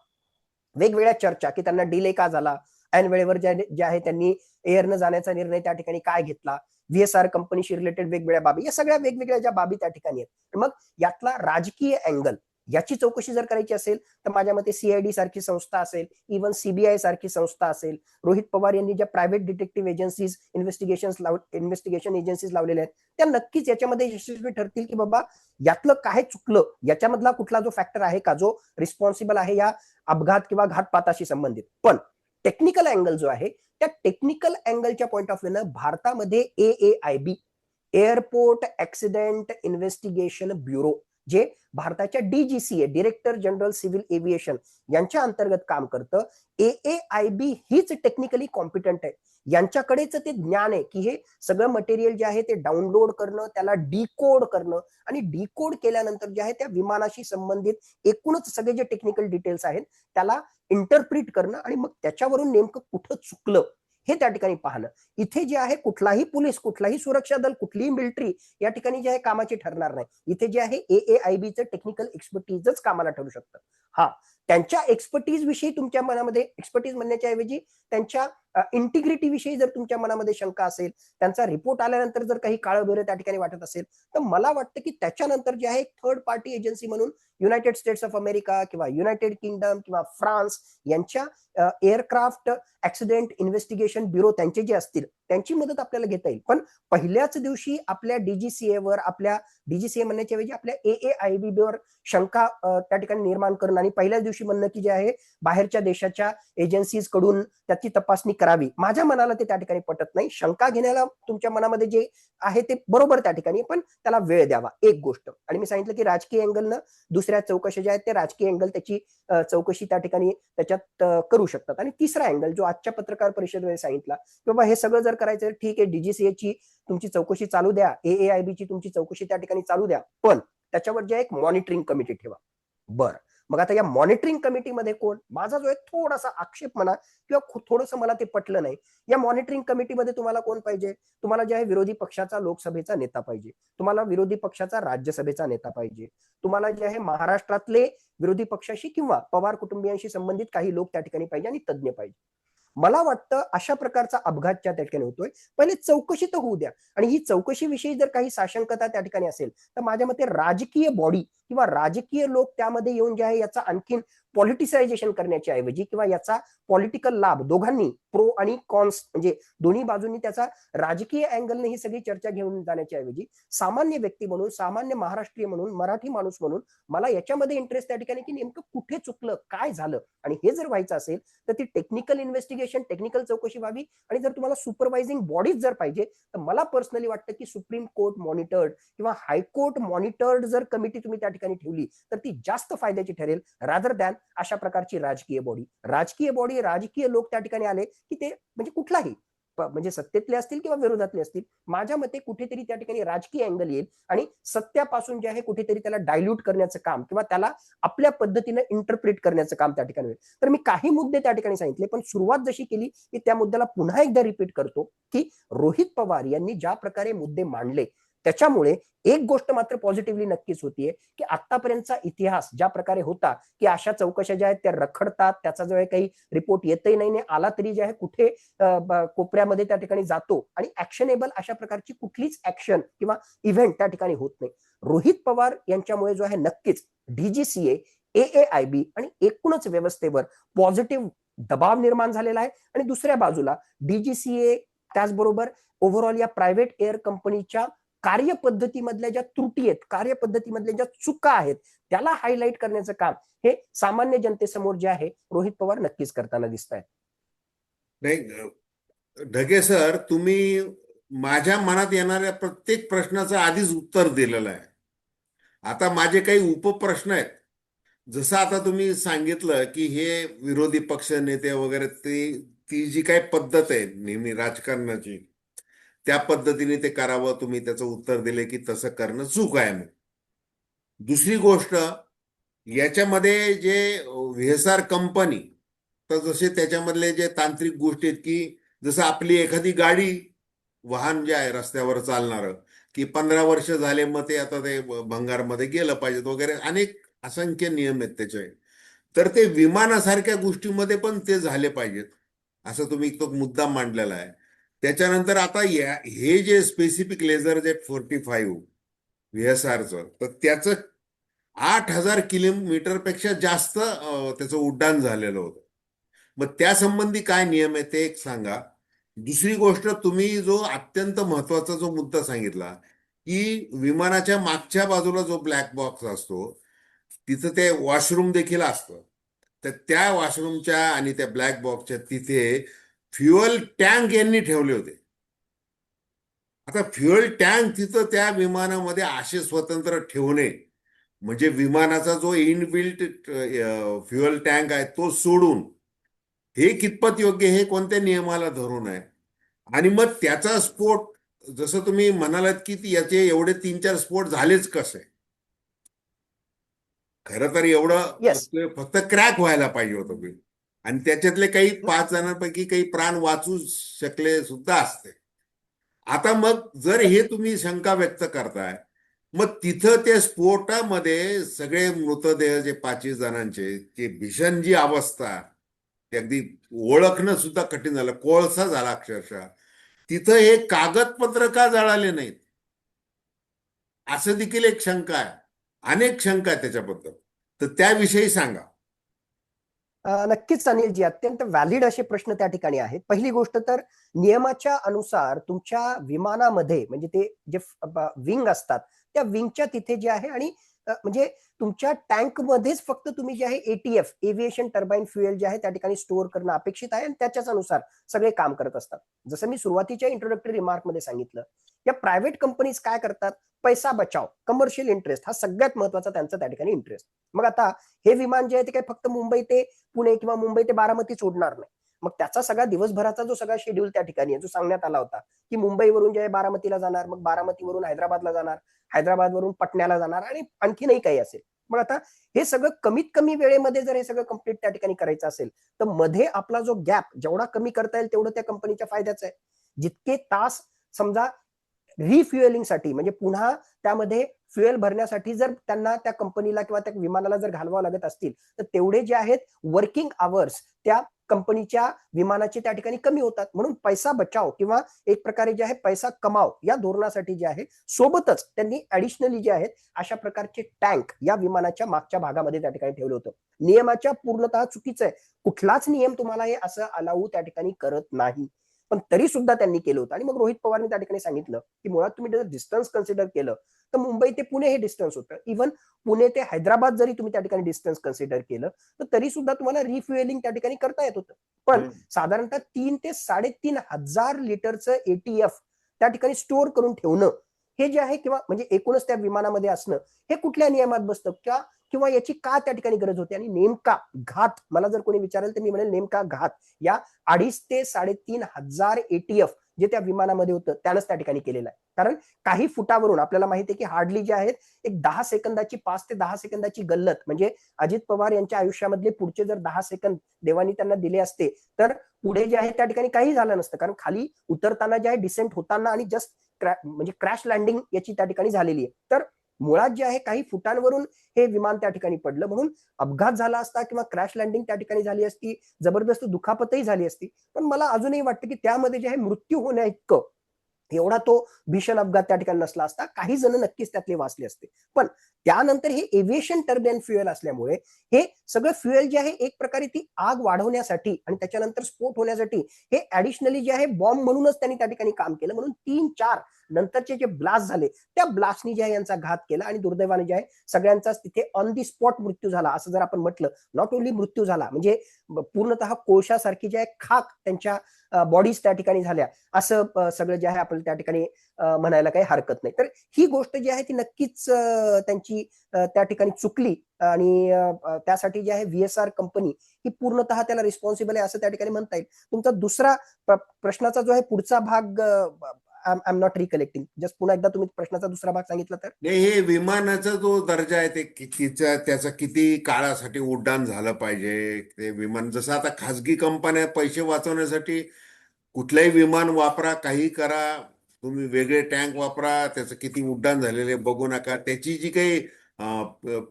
वेगवेगळ्या चर्चा की त्यांना डिले का झाला, ऐन वेळेवर जे आहे त्यांनी एअरनं जाण्याचा निर्णय त्या ठिकाणी काय घेतला, व्हीएसआर कंपनीशी रिलेटेड वेगवेगळ्या बाबी, या सगळ्या वेगवेगळ्या ज्या बाबी त्या ठिकाणी आहेत. मग यातला राजकीय अँगल याची चौकशी जर करायची असेल तर माझ्या मते सीआयडी सारखी संस्था असेल, इव्हन सीबीआय सारखी संस्था असेल, रोहित पवार यांनी ज्या private detective agencies investigation agencies लावलेल्या आहेत त्या नक्कीच याच्यामध्ये यशस्वी ठरतील की बाबा यातलं काय चुकलं, याच्यामधला कुठला जो फॅक्टर आहे का जो रिस्पॉन्सिबल आहे या अपघात किंवा घातपाताशी संबंधित. पण टेक्निकल अँगल जो आहे त्या टेक्निकल अँगलच्या पॉईंट ऑफ व्ह्यूनं भारतामध्ये AAIB, airport accident investigation bureau, जे भारताच्या DGCA, director general civil aviation यांच्या अंतर्गत काम करतं, AAIB हीच टेक्निकली कॉम्पिटंट आहे. यांच्याकडेच ते ज्ञान आहे की हे सगळं मटेरियल जे आहे ते डाउनलोड करणं, त्याला डिकोड करणं आणि डिकोड केल्यानंतर जे आहे त्या विमानाशी संबंधित एकूणच सगळे जे टेक्निकल डिटेल्स आहेत त्याला इंटरप्रिट करणं आणि मग त्याच्यावरून नेमकं कुठं चुकलं हे त्या ठिकाणी पाहणं. इथे जे आहे कुठलाही पोलीस, कुठलाही सुरक्षा दल, कुठलीही मिलिटरी या ठिकाणी जे आहे कामाची ठरणार नाही. इथे जे आहे AAIBचं टेक्निकल एक्सपर्टीजच कामाला ठरू शकतं. हा, त्यांच्या एक्सपर्टीज विषयी तुमच्या मनामध्ये, एक्सपर्टीज म्हणण्याच्या ऐवजी त्यांच्या इंटिग्रिटी विषयी जर तुमच्या मनामध्ये शंका असेल, त्यांचा रिपोर्ट आल्यानंतर जर काही काळं त्या ठिकाणी वाटत असेल, तर मला वाटतं की त्याच्यानंतर जे आहे थर्ड पार्टी एजन्सी म्हणून युनायटेड स्टेट्स ऑफ अमेरिका किंवा युनायटेड किंगडम किंवा फ्रान्स यांच्या एअरक्राफ्ट ऍक्सिडेंट इन्व्हेस्टिगेशन ब्युरो त्यांचे जे असतील त्यांची मदत आपल्याला घेता येईल. पण पहिल्याच दिवशी आपल्या DGCA आपल्या DGCA म्हणण्याच्या ऐवजी आपल्या AAIB वर शंका त्या ठिकाणी निर्माण करणं आणि पहिल्याच दिवशी म्हणणं की जे आहे बाहेरच्या देशाच्या एजन्सीज कडून त्याची तपासणी करावी, माझ्या मनाला ते त्या ठिकाणी पटत नाही. शंका घेण्याला तुमच्या मनामध्ये जे आहे ते बरोबर त्या ठिकाणी, पण त्याला वेळ द्यावा, एक गोष्ट. आणि मी सांगितलं की राजकीय अँगलनं दुसऱ्या चौकशा ज्या आहेत ते राजकीय अँगल त्याची चौकशी त्या ठिकाणी त्याच्यात करू शकतात. आणि तिसरा अँगल जो आजच्या पत्रकार परिषदेमध्ये सांगितला की बाबा हे सगळं जर करायचं ठीक आहे, DGCA ची तुमची चौकशी चालू द्या, AAIB ची तुमची चौकशी त्या ठिकाणी चालू द्या, पण त्याच्यावर जे एक मॉनिटरिंग कमिटी ठेवा. बरं, मग आता या मॉनिटरिंग कमिटीमध्ये कोण, माझा जो एक थोडासा आक्षेप म्हणा किंवा थोडंसं मला ते पटलं नाही. या मॉनिटरिंग कमिटीमध्ये तुम्हाला कोण पाहिजे, तुम्हाला जे आहे विरोधी पक्षाचा लोकसभेचा नेता पाहिजे, तुम्हाला विरोधी पक्षाचा राज्यसभेचा नेता पाहिजे, तुम्हाला जे आहे महाराष्ट्रातले विरोधी पक्षाशी किंवा पवार कुटुंबियांशी संबंधित काही लोक त्या ठिकाणी पाहिजे आणि तज्ज्ञ पाहिजे. मला वाटतं अशा प्रकारचा अपघात त्या ठिकाणी होतोय, पहिले चौकशी तर होऊ द्या. आणि ही चौकशी विषयी जर काही साशंकता त्या ठिकाणी असेल तर माझ्या मते राजकीय बॉडी किंवा राजकीय लोक त्यामध्ये येऊन जे आहे याचा आणखीन पॉलिटिसायझेशन करण्याच्या ऐवजी किंवा याचा पॉलिटिकल लाभ दोघांनी प्रो आणि कॉन्स म्हणजे दोन्ही बाजूंनी त्याचा राजकीय अँगलने ही सगळी चर्चा घेऊन जाण्याच्या ऐवजी सामान्य व्यक्ती म्हणून, सामान्य महाराष्ट्रीय म्हणून, मराठी माणूस म्हणून मला याच्यामध्ये इंटरेस्ट त्या ठिकाणी की नेमकं कुठे चुकलं, काय झालं. आणि हे जर व्हायचं असेल तर ती टेक्निकल इन्व्हेस्टिगेशन, टेक्निकल चौकशी व्हावी. आणि जर तुम्हाला सुपरवायझिंग बॉडीज जर पाहिजे तर मला पर्सनली वाटतं की सुप्रीम कोर्ट मॉनिटर्ड किंवा हायकोर्ट मॉनिटर्ड जर कमिटी तुम्ही त्या ठिकाणी ठेवली तर ती जास्त फायद्याची ठरेल रादर दॅन अशा प्रकारची राजकीय बॉडी. राजकीय बॉडी, राजकीय लोक त्या ठिकाणी आले की ते म्हणजे कुठलाही म्हणजे सत्तेतले असतील किंवा विरोधातले असतील, माझ्या मते कुठेतरी त्या ठिकाणी राजकीय अँगल येईल आणि सत्यापासून जे आहे कुठेतरी त्याला डायल्यूट करण्याचं काम किंवा त्याला आपल्या पद्धतीने इंटरप्रिट करण्याचं काम त्या ठिकाणी होईल. तर मी काही मुद्दे त्या ठिकाणी सांगितले, पण सुरुवात जशी केली की त्या मुद्द्याला पुन्हा एकदा रिपीट करतो की रोहित पवार यांनी ज्या प्रकारे मुद्दे मांडले त्याच्यामुळे एक गोष्ट मात्र पॉझिटिव्हली नक्कीच होतीये की आतापर्यंतचा इतिहास ज्या प्रकारे होता की अशा चौकशा ज्या आहेत त्या रखडतात, त्याचा जो काही रिपोर्ट येतही नाही, आला तरी जे आहे कुठे कोपऱ्यामध्ये त्या ठिकाणी जातो आणि ऍक्शनेबल अशा प्रकारची कुठलीच ऍक्शन किंवा इव्हेंट त्या ठिकाणी होत नाही. रोहित पवार यांच्यामुळे जो आहे नक्कीच डीजीसीए, AAIB आणि एकूणच व्यवस्थेवर पॉझिटिव्ह दबाव निर्माण झालेला आहे. आणि दुसऱ्या बाजूला डीजीसीए त्याचबरोबर ओव्हरऑल या प्रायव्हेट एअर कंपनीच्या कार्यपद्धतीमधल्या ज्या त्रुटी आहेत, कार्यपद्धतीमधल्या ज्या चुका आहेत, त्याला हायलाईट करण्याचं काम हे सामान्य जनतेसमोर जे आहे रोहित पवार नक्कीच करताना दिसत आहेत. नाही, ढगे सर, तुम्ही माझ्या मनात येणाऱ्या प्रत्येक प्रश्नाचं आधीच उत्तर दिलेलं आहे. आता माझे काही उपप्रश्न आहेत. जसं आता तुम्ही सांगितलं की हे विरोधी पक्ष नेते वगैरे ती जी काही पद्धत आहे नेहमी राजकारणाची, त्या पद्धतीने ते करावं, तुम्ही त्याचं उत्तर दिले की तसं करणं चूक आहे. मग दुसरी गोष्ट, याच्यामध्ये जे व्हीएसआर कंपनी, तर जसे त्याच्यामधले जे तांत्रिक गोष्टी आहेत की जसं आपली एखादी गाडी, वाहन जे आहे रस्त्यावर चालणारं, की 15 वर्ष झाले मग ते आता ते भंगारमध्ये गेलं पाहिजेत वगैरे, अनेक असंख्य नियम आहेत त्याचे. तर ते विमानासारख्या गोष्टीमध्ये पण ते झाले पाहिजेत, असं तुम्ही तो मुद्दा मांडलेला आहे. त्याच्यानंतर आता हे जे स्पेसिफिक लेझर जेट 45 व्हीएसआरचं, तर त्याचं 8,000 किलोमीटरपेक्षा जास्त त्याचं उड्डाण झालेलं होतं. मग त्या संबंधी काय नियम आहे ते एक सांगा. दुसरी गोष्ट, तुम्ही जो अत्यंत महत्वाचा जो मुद्दा सांगितला की विमानाच्या मागच्या बाजूला जो ब्लॅक बॉक्स असतो तिथं ते वॉशरूम देखील असतं, तर त्या वॉशरूमच्या आणि त्या ब्लॅक बॉक्सच्या तिथे फ्युएल टँक यांनी ठेवले होते. आता फ्युएल टँक तिथं त्या विमानामध्ये असे स्वतंत्र ठेवणे म्हणजे विमानाचा जो इनबिल्ट फ्युएल टँक आहे तो सोडून, हे कितपत योग्य, हे कोणत्या नियमाला धरून आहे? आणि मग त्याचा स्फोट, जसं तुम्ही म्हणालात की याचे एवढे 3-4 स्फोट झालेच कसे? खरं तर एवढं येस. फक्त क्रॅक व्हायला पाहिजे होतं बिल, आणि त्याच्यातले काही 5 जणांपैकी काही प्राण वाचू शकले सुद्धा असते. आता मग जर हे तुम्ही शंका व्यक्त करताय, मग तिथं ते स्फोटामध्ये सगळे मृतदेह जे 25 जणांचे, ते भीषण जी अवस्था, ते अगदी ओळखणं सुद्धा कठीण झालं, कोळसा झाला अक्षरशः. तिथं हे कागदपत्र का जळाले नाहीत, असं देखील एक शंका आहे. अनेक शंका आहे त्याच्याबद्दल, तर त्याविषयी सांगा. नक्कीच अनिलजी, अत्यंत व्हॅलिड असे प्रश्न त्या ठिकाणी आहेत. पहिली गोष्ट तर नियमाच्या अनुसार तुमच्या विमानामध्ये म्हणजे ते जे विंग असतात त्या विंगच्या तिथे जे आहे आणि म्हणजे तुमच्या टँक मध्येच फक्त तुम्ही जे आहे ATF, एव्हिएशन टर्बाईन फ्युएल जे आहे त्या ठिकाणी स्टोअर करणं अपेक्षित आहे आणि त्याच्याच अनुसार सगळे काम करत असतात. जसं मी सुरुवातीच्या इंट्रोडक्टरी रिमार्क मध्ये सांगितलं, या प्रायव्हेट कंपनीज काय करतात, पैसा बचाव, कमर्शियल इंटरेस्ट हा सगळ्यात महत्वाचा त्यांचा त्या ठिकाणी इंटरेस्ट. मग आता हे विमान जे आहे ते काय फक्त मुंबई ते पुणे किंवा मुंबई ते बारामती सोडणार नाही. मग त्याचा सगळा दिवसभराचा जो सगळा शेड्यूल त्या ठिकाणी आहे, जो सांगण्यात आला होता की मुंबईवरून जे आहे बारामतीला जाणार, मग बारामतीवरून हैदराबादला जाणार, हैदराबादवरून पटण्याला जाणार आणि आणखीनही काही असेल. मग आता हे सगळं कमीत कमी वेळेमध्ये जर हे सगळं कंप्लीट त्या ठिकाणी करायचं असेल तर मध्ये आपला जो गॅप जेवढा कमी करता येईल तेवढं त्या कंपनीच्या फायद्याचं आहे. जितके तास समजा रिफ्युएलिंग साठी म्हणजे पुन्हा त्यामध्ये फ्युएल भरण्यासाठी जर त्यांना त्या कंपनीला किंवा त्या विमानाला जर घालवावं लागत असतील तर तेवढे जे आहेत वर्किंग आवर्स त्या कंपनीच्या विमानाचे त्या ठिकाणी कमी होतात. म्हणून पैसा बचाव किंवा एक प्रकारे जे आहे पैसा कमाव या धोरणासाठी जे आहे सोबतच त्यांनी ऍडिशनली जे आहेत अशा प्रकारचे टँक या विमानाच्या मागच्या भागामध्ये त्या ठिकाणी ठेवलं होतं. नियमाच्या पूर्णतः चुकीचं आहे. कुठलाच नियम तुम्हाला हे असं अलाऊ त्या ठिकाणी करत नाही, पण तरी सुद्धा त्यांनी केलं होतं. आणि मग रोहित पवारने त्या ठिकाणी सांगितलं की मुळात तुम्ही जर डिस्टन्स कन्सिडर केलं तर मुंबई ते पुणे हे डिस्टन्स होतं. इव्हन पुणे ते हैदराबाद जरी तुम्ही त्या ठिकाणी डिस्टन्स कन्सिडर केलं तर तरी सुद्धा तुम्हाला रिफ्युएलिंग त्या ठिकाणी करता येत होतं. पण साधारणतः 3 ते 3,500 लिटरचं ATF त्या ठिकाणी स्टोअर करून ठेवणं हे जे आहे किंवा म्हणजे एकूणच त्या विमानामध्ये असणं हे कुठल्या नियमात बसतं किंवा याची का त्या ठिकाणी गरज होती. आणि नेमका घात मला जर कोणी विचारेल तर मी म्हणेल नेमका घात या 2,500 ते 3,500 ATF जे त्या विमानामध्ये होतं त्यानंच त्या ठिकाणी केलेलं आहे. कारण काही फुटावरून आपल्याला माहिती आहे की हार्डली जे आहेत एक 10 सेकंदाची 5 ते 10 सेकंदाची गल्लत, म्हणजे अजित पवार यांच्या आयुष्यामधले पुढचे जर 10 सेकंद देवानी त्यांना दिले असते तर पुढे जे आहे त्या ठिकाणी काही झालं नसतं. कारण खाली उतरताना जे आहे डिसेंट होताना आणि जस्ट म्हणजे क्रॅश लँडिंग याची त्या ठिकाणी झालेली आहे. तर मुळात जे आहे काही फुटांवरून हे विमान त्या ठिकाणी पडलं, म्हणून अपघात झाला असता किंवा क्रॅश लँडिंग त्या ठिकाणी झाली असती, जबरदस्त दुखापतही झाली असती. पण मला अजूनही वाटतं की त्यामध्ये जे आहे मृत्यू होण्या इतकं एवढा तो भीषण अपघात त्या ठिकाणी नसला असता. काही जण नक्कीच त्यातले वाचले असते. पण त्यानंतर हे एव्हिएशन टर्बाइन फ्युएल असल्यामुळे हे सगळं फ्युएल जे आहे एक प्रकारे ती आग वाढवण्यासाठी आणि त्याच्यानंतर स्फोट होण्यासाठी हे ऍडिशनली जे आहे बॉम्ब म्हणूनच त्यांनी त्या ठिकाणी काम केलं. म्हणून 3-4 नंतरचे जे ब्लास्ट झाले त्या ब्लास्टनी जे आहे यांचा घात केला आणि दुर्दैवाने जे आहे सगळ्यांचाच तिथे ऑन दी स्पॉट मृत्यू झाला. असं जर आपण म्हटलं, नॉट ओन्ली मृत्यू झाला म्हणजे पूर्णतः कोळशासारखी जे आहे खाक त्यांच्या बॉडीज त्या ठिकाणी झाल्या, असं सगळं जे आहे आपल्याला त्या ठिकाणी म्हणायला काही हरकत नाही. तर ही गोष्ट जी आहे ती नक्कीच त्यांची त्या ठिकाणी चुकली आणि त्यासाठी जे आहे व्हीएसआर कंपनी ही पूर्णतः त्याला रिस्पॉन्सिबल आहे असं त्या ठिकाणी म्हणता येईल. तुमचा दुसरा प्रश्नाचा जो आहे पुढचा भाग I am not recollecting, just पुन्हा एकदा तुम्ही प्रश्नाचा दुसरा भाग सांगितला तर. नाही, हे विमानाचा जो दर्जा आहे ते कितीचा, त्याचा किती काळासाठी उड्डाण झालं पाहिजे ते विमान. जसं आता खाजगी कंपन्या पैसे वाचवण्यासाठी कुठलंही विमान वापरा, काही करा, तुम्ही वेगळे टँक वापरा, त्याचं किती उड्डाण झालेले बघू नका, त्याची जी काही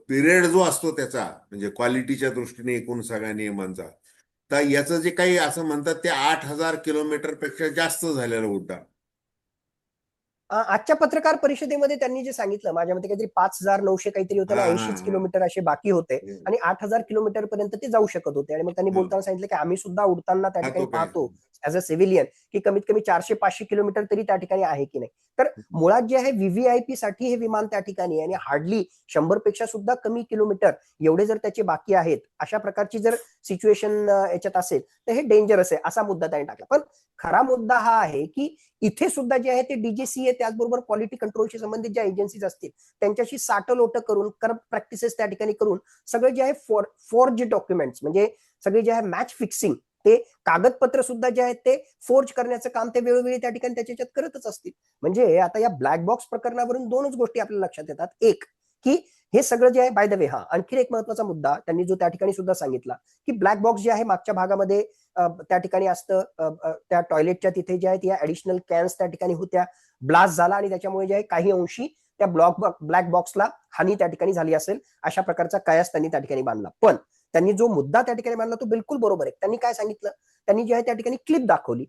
पिरियड जो असतो त्याचा, म्हणजे क्वालिटीच्या दृष्टीने एकूण सगळ्या नियमांचा, तर याचं जे काही असं म्हणतात ते 8,000 किलोमीटर पेक्षा जास्त झालेलं उड्डाण. आजच्या पत्रकार परिषदेमध्ये त्यांनी जे सांगितलं, माझ्या मते काहीतरी 5,900 काहीतरी होतं ना, हा हा 80 किलोमीटर असे बाकी होते हा. आणि 8,000 किलोमीटर पर्यंत ते जाऊ शकत होते. आणि मग त्यांनी हा. बोलताना सांगितलं की आम्ही सुद्धा उडताना त्या हा, ठिकाणी तो काय. पाहतो ऍज अ सिव्हिलियन की कमीत कमी 400-500 किलोमीटर तरी त्या ठिकाणी आहे की नाही. तर मुळात जे आहे व्हीव्हीआयपी साठी हे विमान त्या ठिकाणी आहे आणि हार्डली 100 पेक्षा सुद्धा कमी किलोमीटर एवढे जर त्याचे बाकी आहेत, अशा प्रकारची जर सिच्युएशन याच्यात असेल तर हे डेंजरस आहे असा मुद्दा त्यांनी टाकला. पण खरा मुद्दा हा आहे की इथे सुद्धा जे आहे ते डीजीसीए त्याचबरोबर क्वालिटी कंट्रोलशी संबंधित ज्या एजन्सीज असतील त्यांच्याशी साटलोट करून करप्ट प्रॅक्टिसेस त्या ठिकाणी करून सगळे जे आहे फॉर्ज डॉक्युमेंट्स म्हणजे सगळे जे आहे मॅच फिक्सिंग, ते कागदपत्र सुद्धा जे आहेत ते फोर्ज करण्याचं काम ते वेळोवेळी त्या ठिकाणी त्याच्यात करतच असतील. म्हणजे आता या ब्लॅक बॉक्स प्रकरणावरून दोनच गोष्टी आपल्याला लक्षात येतात. एक की हे सगळं जे आहे, बाय द वे हा आणखी एक महत्वाचा मुद्दा त्यांनी जो त्या ठिकाणी सुद्धा सांगितला की ब्लॅक बॉक्स जे आहे मागच्या भागामध्ये त्या ठिकाणी असतं, त्या टॉयलेटच्या तिथे जे आहे ऍडिशनल कॅन्स त्या ठिकाणी होत्या, ब्लास्ट झाला आणि त्याच्यामुळे जे आहे काही अंशी त्या ब्लॅक बॉक्सला हानी त्या ठिकाणी झाली असेल अशा प्रकारचा कयास त्यांनी त्या ठिकाणी बांधला. पण त्यांनी जो मुद्दा त्या ठिकाणी मांडला तो बिलकुल बरोबर आहे. त्यांनी काय सांगितलं, त्यांनी जे आहे त्या ठिकाणी क्लिप दाखवली,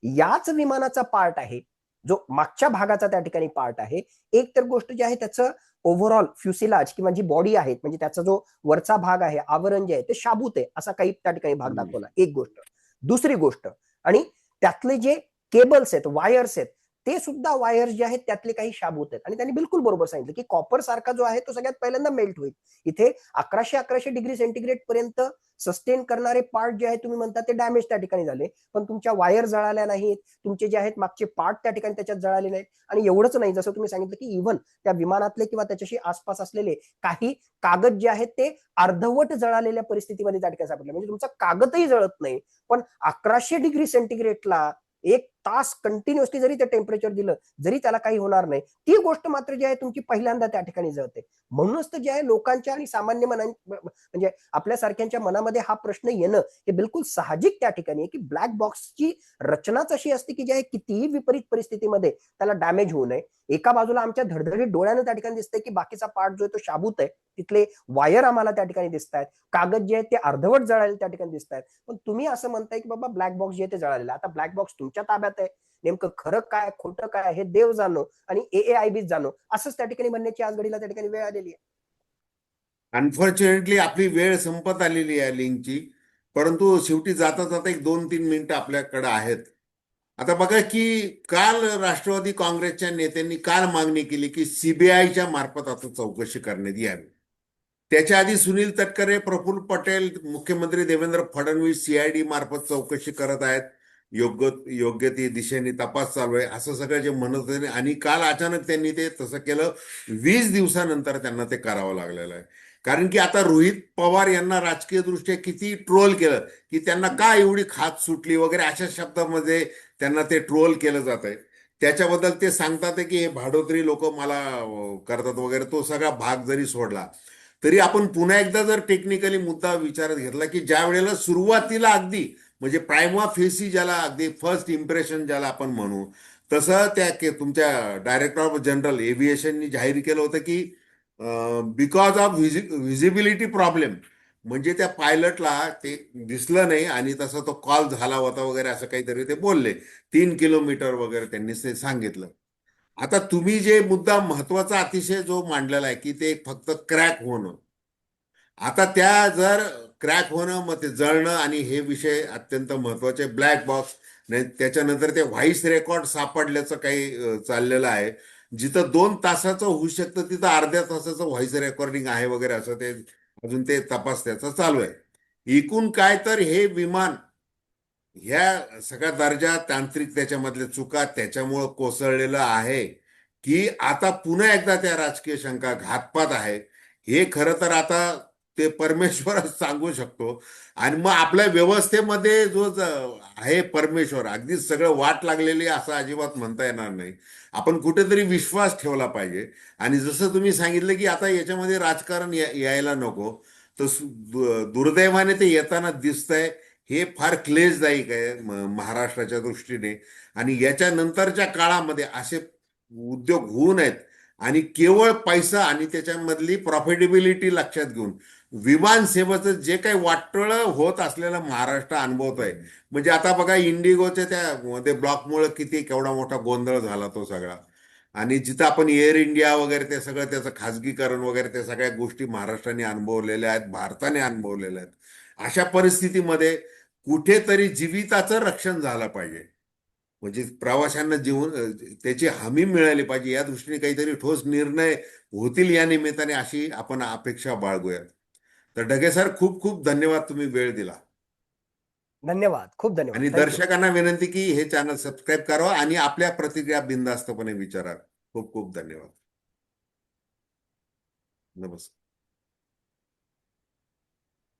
याच विमानाचा पार्ट आहे जो मागच्या भागाचा त्या ठिकाणी पार्ट आहे. एक तर गोष्ट जी आहे त्याचं ओव्हरऑल फ्युसिलाज किंवा जी बॉडी आहे म्हणजे त्याचा जो वरचा भाग आहे, आवरण जे आहे ते शाबूत आहे असा काही त्या ठिकाणी भाग दाखवला. एक गोष्ट. दुसरी गोष्ट, आणि त्यातले जे केबल्स आहेत, वायर्स आहेत, ते सुद्धा वायर्स जे आहेत त्यातले काही शाबूत आहेत. आणि त्यांनी बिलकुल बरोबर सांगितलं की कॉपर सारखा जो आहे तो सगळ्यात पहिल्यांदा मेल्ट होईल. इथे 1100 डिग्री सेंटीग्रेड पर्यंत सस्टेन करणारे पार्ट जे आहेत तुम्ही म्हणता ते डॅमेज त्या ठिकाणी झाले, पण तुमच्या वायर जळाल्या नाहीत, तुमचे जे आहेत मागचे पार्ट त्या ठिकाणी त्याच्यात जळाले नाहीत. आणि एवढंच नाही, जसं तुम्ही सांगितलं की इव्हन त्या विमानातले किंवा त्याच्याशी आसपास असलेले काही कागद जे आहेत ते अर्धवट जळालेल्या परिस्थितीमध्ये त्या ठिकाणी सापडले. म्हणजे तुमचा कागदही जळत नाही, पण 1100 डिग्री सेंटीग्रेडला 1 तास कंटिन्युअसली जरी ते टेम्परेचर दिलं जरी त्याला काही होणार नाही, ती गोष्ट मात्र जी आहे तुमची पहिल्यांदा त्या ठिकाणी जळते. म्हणूनच तर जे आहे लोकांच्या आणि सामान्य म्हणजे आपल्या सारख्यांच्या मनामध्ये हा प्रश्न येणं हे बिलकुल साहजिक त्या ठिकाणी आहे की ब्लॅक बॉक्सची रचनाच अशी असते की जे आहे कितीही विपरीत परिस्थितीमध्ये त्याला डॅमेज होऊ नये. एका बाजूला आमच्या धडधडीत डोळ्यानं त्या ठिकाणी दिसतंय की बाकीचा पार्ट जो आहे तो शाबूत आहे, तिथले वायर आम्हाला त्या ठिकाणी दिसत आहेत, कागद जे आहेत ते अर्धवट जळाले त्या ठिकाणी दिसत आहेत. पण तुम्ही असं म्हणताय की बाबा ब्लॅक बॉक्स जे आहे ते जळालेलं. आता ब्लॅक बॉक्स तुमच्या ताब्यात आहे, नेमकं खरं काय खोटं काय हे देव जाणो आणि AAIBच जाणो, असंच त्या ठिकाणी म्हणण्याची आज घडीला त्या ठिकाणी वेळ आलेली आहे. अनफॉर्च्युनेटली आपली वेळ संपत आलेली आहे लिंकची, परंतु शेवटी जाता जाता एक 2-3 मिनिटं आपल्याकडे आहेत. आता बघा की काल राष्ट्रवादी काँग्रेसच्या नेत्यांनी काल मागणी केली की सीबीआयच्या मार्फत आता चौकशी करण्यात यावी. त्याच्या आधी सुनील तटकरे, प्रफुल्ल पटेल, मुख्यमंत्री देवेंद्र फडणवीस सीआयडी मार्फत चौकशी करत आहेत, योग्य योग्य ती दिशेने तपास चालू आहे असं सगळं जे म्हणत होते. आणि काल अचानक त्यांनी ते तसं केलं. 20 दिवसानंतर त्यांना ते करावं लागलेलं आहे. कारण की आता रोहित पवार यांना राजकीय दृष्ट्या किती ट्रोल केलं, की त्यांना का एवढी खात सुटली वगैरे अशा शब्दामध्ये त्यांना ते ट्रोल केलं जात आहे. त्याच्याबद्दल ते सांगतात की हे भाडोत्री लोक मला करतात वगैरे. तो सगळा भाग जरी सोडला तरी आपण पुन्हा एकदा जर टेक्निकली मुद्दा विचारात घेतला की ज्या वेळेला सुरुवातीला अगदी म्हणजे प्रायमा फेसी ज्याला अगदी फर्स्ट इम्प्रेशन ज्याला आपण म्हणू, तसं त्या तुमच्या डायरेक्टर ऑफ जनरल एव्हिएशननी जाहीर केलं होतं की बिकॉज ऑफ व्हिजिबिलिटी प्रॉब्लेम, म्हणजे त्या पायलटला ते दिसलं नाही आणि तसा तो कॉल झाला होता वगैरे असं काहीतरी ते बोलले. 3 किलोमीटर वगैरे त्यांनी ते सांगितलं. आता तुम्ही जे मुद्दा महत्वाचा अतिशय जो मांडलेला आहे की ते फक्त क्रॅक होणं, आता त्या जर क्रॅक होणं मग ते जळणं आणि हे विषय अत्यंत महत्वाचे, ब्लॅक बॉक्स नाही त्याच्यानंतर ते व्हॉइस रेकॉर्ड सापडल्याचं काही चाललेलं आहे. जिथं 2 तासाचं होऊ शकतं तिथं अर्ध्या तासाचं व्हॉइस रेकॉर्डिंग आहे वगैरे असं ते अजून ते तपास त्याचा चालू आहे. एकूण काय तर हे विमान ह्या सगळ्या दर्जा तांत्रिक त्याच्यामधल्या चुका त्याच्यामुळं कोसळलेलं आहे की आता पुन्हा एकदा त्या राजकीय शंका घातपात आहे. हे खरं तर आता ते परमेश्वरच सांगू शकतो. आणि मग आपल्या व्यवस्थेमध्ये जो आहे परमेश्वर, अगदीच सगळं वाट लागलेली असं अजिबात म्हणता येणार नाही. आपण कुठेतरी विश्वास ठेवला पाहिजे. आणि जसं तुम्ही सांगितलं की आता याच्यामध्ये राजकारण यायला नको, तर दुर्दैवाने ते येताना दिसतंय. हे फार क्लेशदायक आहे महाराष्ट्राच्या दृष्टीने. आणि याच्या नंतरच्या काळामध्ये असे उद्योग होऊ नयेत. आणि केवळ पैसा आणि त्याच्यामधली प्रॉफिटेबिलिटी लक्षात घेऊन विमान सेवेचं जे काही वाटोळं होत असलेलं महाराष्ट्र अनुभवत आहे. म्हणजे आता बघा इंडिगोच्या त्या मध्ये ब्लॉकमुळे किती केवढा मोठा गोंधळ झाला तो सगळा. आणि जिथं आपण एअर इंडिया वगैरे ते सगळं त्याचं खाजगीकरण वगैरे त्या सगळ्या गोष्टी महाराष्ट्राने अनुभवलेल्या आहेत, भारताने अनुभवलेल्या आहेत. अशा परिस्थितीमध्ये कुठेतरी जीविताचं रक्षण झालं पाहिजे. म्हणजे प्रवाशांना जीवन त्याची हमी मिळाली पाहिजे, या दृष्टीने काहीतरी ठोस निर्णय होतील या निमित्ताने अशी आपण अपेक्षा बाळगूयात. तर ढगे सर, खूप खूप धन्यवाद, तुम्ही वेळ दिला. धन्यवाद, खूप धन्यवाद, आणि थँक्यू. दर्शकांना विनंती की हे चॅनल सबस्क्राईब करावं आणि आपल्या प्रतिक्रिया बिनधास्तपणे विचारा. खूप खूप धन्यवाद. नमस्कार.